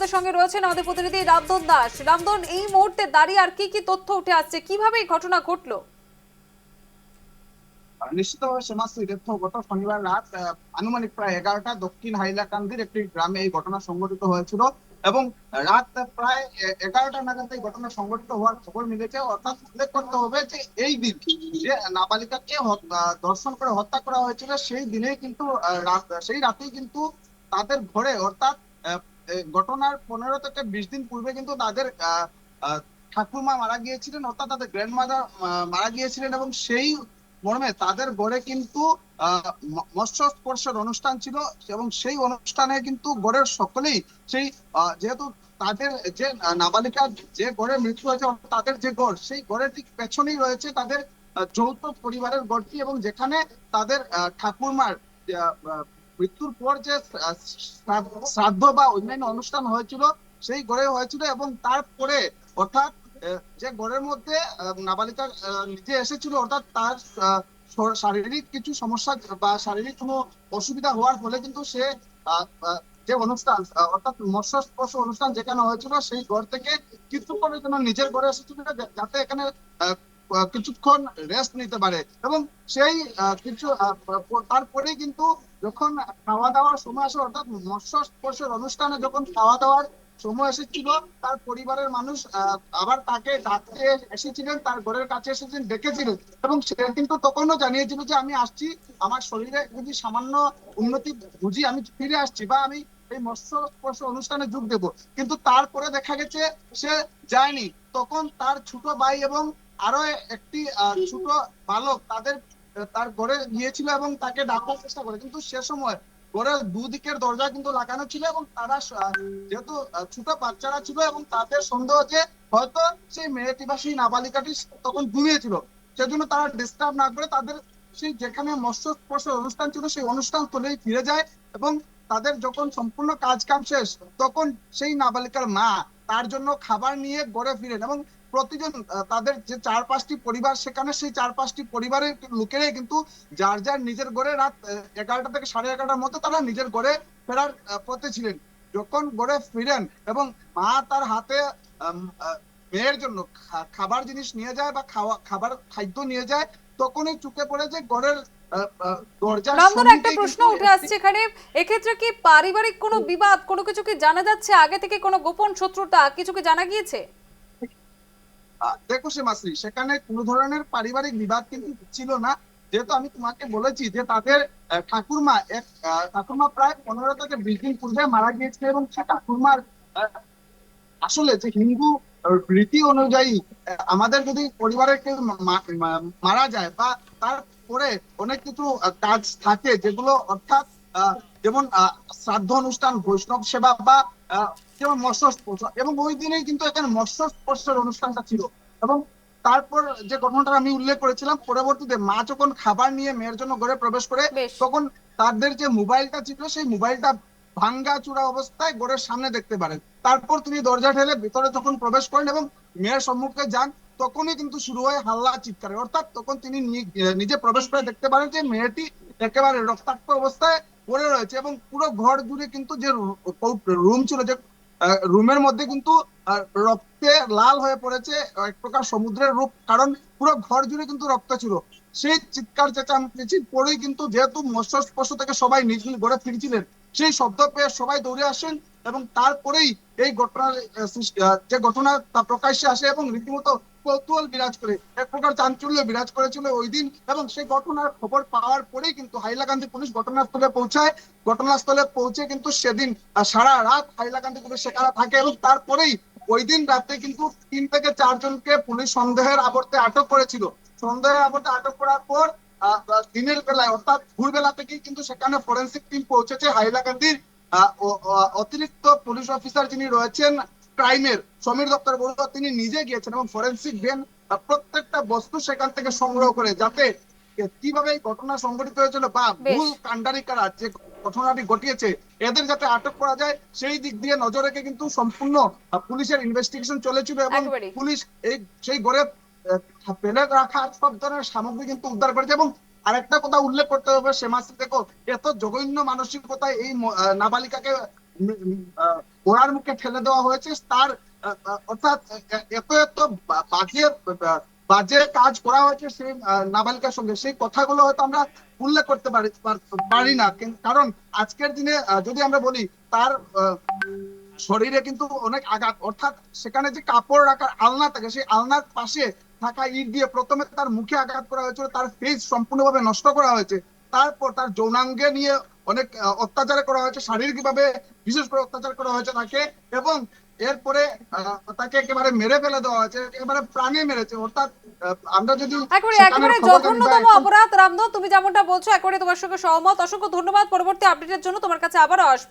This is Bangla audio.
আমাদের সঙ্গে রয়েছেন আমাদের প্রতিনিধি রামদন দাস। রামদন, এই মুহূর্তে দাঁড়িয়ে আর কি কি তথ্য উঠে আসছে, কিভাবে এই ঘটনা ঘটলো? নিশ্চিতভাবে সীমাশ্রী তথ্য গত শনিবার রাত আনুমানিক প্রায় 11টা দক্ষিণ হাইলাকান্দির একটি গ্রামে এই ঘটনা সংঘটিত হয়েছিল। এবং রাত প্রায় 11টা নাগাদ এই ঘটনা সংঘটিত হওয়ার খবর মিলেছে। অর্থাৎ উল্লেখ করতে হবে যে এই দিন যে নাবালিকাকে ধর্ষণ করে হত্যা করা হয়েছিল সেই দিনেই কিন্তু সেই রাতেই কিন্তু তাদের ঘরে, অর্থাৎ এই ঘটনার 15 থেকে 20 দিন পূর্বে কিন্তু তাদের আহ, ঠাকুরমা মারা গিয়েছিলেন, অর্থাৎ তাদের গ্র্যান্ড মাদার মারা গিয়েছিলেন। এবং সেই মর্মে তাদের ঘরে কিন্তু মৎস্য স্পর্শের অনুষ্ঠান ছিল। এবং সেই অনুষ্ঠানে কিন্তু ঘরের সকলেই সেই যেহেতু তাদের যে নাবালিকার যে ঘরে মৃত্যু হয়েছে, অর্থাৎ তাদের যে ঘর, সেই ঘরের ঠিক পেছনেই রয়েছে তাদের যৌথ পরিবারের ঘরটি। এবং যেখানে তাদের ঠাকুরমার মৃত্যুর পর যে শ্রাদ্ধ বা অন্যান্য অনুষ্ঠান হয়েছিল সেই ঘরে হয়েছিল। এবং তারপরে অর্থাৎ যে ঘরের মধ্যে নাবালিকা নিজে এসেছিল, অর্থাৎ তার শারীরিক কিছু সমস্যা বা শারীরিক কোনো অসুবিধা হওয়ার ফলে কিন্তু সে যে অনুষ্ঠান, অর্থাৎ মৎস্য স্পর্শ অনুষ্ঠান যেখানে হয়েছিল সেই ঘর থেকে কিছুক্ষণের জন্য নিজের ঘরে এসেছিল, যাতে এখানে কিছুক্ষণ রেস্ট নিতে পারে। এবং সেই কিছু তারপরেই কিন্তু যখন খাওয়া দাওয়ার সময় আসে, অর্থাৎ মৎস্য স্পর্শের অনুষ্ঠানে যখন খাওয়া দাওয়ার সময় এসেছিল, তার পরিবারের মানুষ আবার তাকে ডাকতে এসেছিলেন, তার ঘরের কাছে এসেছেন, ডেকেছিলেন। এবং সে কিন্তু তখনও জানিয়েছিল যে আমি আসছি, আমার শরীরে যদি সামান্য উন্নতি বুঝি আমি ফিরে আসছি, বা আমি এই মৎস্য স্পর্শ অনুষ্ঠানে যোগ দেব। কিন্তু তারপরে দেখা গেছে সে যায়নি। তখন তার ছোট ভাই এবং আরো একটি ছোট বালক তার ঘরে গিয়েছিল এবং তাকে ডাকার চেষ্টা করে, কিন্তু সে সময় ঘরের দুদিকের দরজা কিন্তু লাগানো ছিল। এবং তারা যেহেতু ছোট বাচ্চারা ছিল এবং তাদের সন্দেহ যে হয়তো সেই মেয়েটি বা সেই নাবালিকাটি তখন ঘুমিয়েছিল, সেজন্য তারা ডিস্টার্ব না করে তাদের সেই যেখানে মৎস্য স্পর্শের অনুষ্ঠান ছিল সেই অনুষ্ঠান স্থলেই ফিরে যায়। এবং তাদের যখন সম্পূর্ণ কাজ কাম শেষ, তখন সেই নাবালিকার মা তার জন্য খাবার নিয়ে ঘরে ফিরেন। এবং প্রতিজন তাদের যে 4-5টি পরিবার সেখানে, সেই 4-5টি পরিবারের লোকেরাই কিন্তু যার যার নিজের ঘরে রাত 11টা থেকে 11:30টার মধ্যে তারা নিজের ঘরে ফেরার পথে ছিলেন। যখন ঘরে ফিরেন এবং মা তার হাতে মেয়ের জন্য খাবার জিনিস নিয়ে যায় বা খাবার খাদ্য নিয়ে যায়, তখনই চোখে পড়ে যে ঘরের দরজার রামদন, একটা সম্মুখে প্রশ্ন কিন্তু উঠে আসছে এখানে, এক্ষেত্রে কি পারিবারিক কোনো বিবাদ, কোনো কিছু কি জানা যাচ্ছে? আগে থেকে কোনো গোপন শত্রুতা কিছু কি জানা গিয়েছে? দেখো সীমাশ্রী, সেখানে কোনো ধরনের পারিবারিক বিবাদ কিন্তু ছিল না। যেহেতু আমি তোমাকে বলেছি যে তাদের ঠাকুরমা প্রায় 15 থেকে 20 দিন পূর্বে মারা গিয়েছে। এবং সে ঠাকুরমার আসলে যে হিন্দু রীতি অনুযায়ী আমাদের যদি পরিবারের কেউ মারা যায় বা তারপরে অনেক কিছু কাজ থাকে যেগুলো, অর্থাৎ যেমন শ্রাদ্ধ অনুষ্ঠান, বৈষ্ণব সেবা বা যেমন মৎস্য স্পর্শ। এবং ওই দিনেই কিন্তু এখানে মৎস্য স্পর্শের অনুষ্ঠানটা ছিল। এবং তারপর যে ঘটনাটা আমি উল্লেখ করেছিলাম, পরবর্তীতে মা যখন খাবার নিয়ে মেয়ের জন্য ঘরে প্রবেশ করে, বেশ। তখন তাদের যে মোবাইলটা ছিল সেই মোবাইলটা ভাঙ্গা চূড়া অবস্থায় ঘরের সামনে দেখতে পারেন। তারপর তিনি দরজা ঠেলে ভিতরে যখন প্রবেশ করেন এবং মেয়ের সম্মুখে যান, তখনই কিন্তু শুরু হয় হাল্লা চিৎকারে। অর্থাৎ তখন তিনি নিজে প্রবেশ করে দেখতে পারেন যে মেয়েটি একেবারে রক্তাক্ত অবস্থায় পড়ে রয়েছে। এবং পুরো ঘর জুড়ে কিন্তু যে রুম ছিল, যে রুমের মধ্যে কিন্তু রক্তে লাল হয়ে পড়েছে, এক প্রকার সমুদ্রের রূপ, কারণ পুরো ঘর জুড়ে কিন্তু রক্ত ছিল। সেই চিৎকার চেঁচামেচির পরেই কিন্তু, যেহেতু মৎস্য স্পর্শ থেকে সবাই নিজ নিজ ঘরে ফিরছিলেন, সেই শব্দ পেয়ে সবাই দৌড়ে আসেন। এবং তারপরেই এই ঘটনার যে ঘটনা তা প্রকাশ্যে আসে এবং রীতিমতো কৌতূহল বিরাজ করে, এক প্রকার চাঞ্চল্য বিরাজ করেছিল ওই দিন। এবং সেই ঘটনার খবর পাওয়ার পরেই কিন্তু হাইলাকান্দি পুলিশ ঘটনাস্থলে পৌঁছায়। ঘটনাস্থলে পৌঁছে কিন্তু সেদিন সারা রাত হাইলাকান্দি পুলিশ সেখানে থাকে। এবং তারপরেই ওই দিন রাতে কিন্তু 3 থেকে 4 জনকে পুলিশ সন্দেহের আবর্তে আটক করেছিল। সন্দেহের আবর্তে আটক করার পর দিনের বেলায়, অর্থাৎ ভোরবেলা থেকেই কিন্তু সেখানে ফরেন্সিক টিম পৌঁছেছে। হাইলাকান্দির অতিরিক্ত পুলিশ অফিসার যিনি রয়েছেন ক্রাইমের, সমীর দত্তর বড়ুয়া, তিনি নিজে গিয়েছেন এবং ফরেন্সিক ভেন প্রত্যেকটা বস্তু সেখান থেকে সংগ্রহ করে, যাতে কিভাবে এই ঘটনা সংঘটিত হয়েছিল বা বেশ। ভুল কাণ্ডারি কারা যে ঘটনাটি ঘটিয়েছে এদের যাতে আটক করা যায়, সেই দিক দিয়ে নজর রেখে কিন্তু সম্পূর্ণ পুলিশের ইনভেস্টিগেশন চলেছিল। এবং একেবারেই। পুলিশ সেই ঘরে ফেলে রাখা সব ধরনের সামগ্রী কিন্তু উদ্ধার করেছে। এবং আরেকটা কথা উল্লেখ করতে হবে সে মাসে, দেখো এত জঘন্য মানসিকতায় এই নাবালিকাকে ওড়ার মুখে ঠেলে দেওয়া হয়েছে। তার অর্থাৎ এত এত বাজে বাজে কাজ করা হয়েছে সেই নাবালিকার সঙ্গে, সেই কথাগুলো হয়তো আমরা উল্লেখ করতে পারি না, কারণ আজকের দিনে যদি আমরা বলি তার শরীরে কিন্তু অনেক আঘাত, অর্থাৎ সেখানে যে কাপড় রাখার আলনা থাকে সেই আলনার পাশে থাকা ইট দিয়ে প্রথমে তার মুখে আঘাত করা হয়েছিল, তার ফেস সম্পূর্ণভাবে নষ্ট করা হয়েছে, তারপর তার যৌনাঙ্গে নিয়ে অনেক অত্যাচার করা হয়েছে, শারীরিকভাবে বিশেষ করে অত্যাচার করা হয়েছে তাকে, এবং এরপরে তাকে একেবারে মেরে ফেলে দেওয়া হয়েছে, একেবারে প্রাণে মেরেছে। অর্থাৎ আমরা যদি একেবারে সেখানের একেবারে খবর জানি বা জঘন্যতম অপরাধ রামদন, তুমি যেমনটা বলছো একেবারে তোমার সঙ্গে সহমত। অসংখ্য ধন্যবাদ। পরবর্তী আপডেটের জন্য তোমার কাছে আবারও আসবো।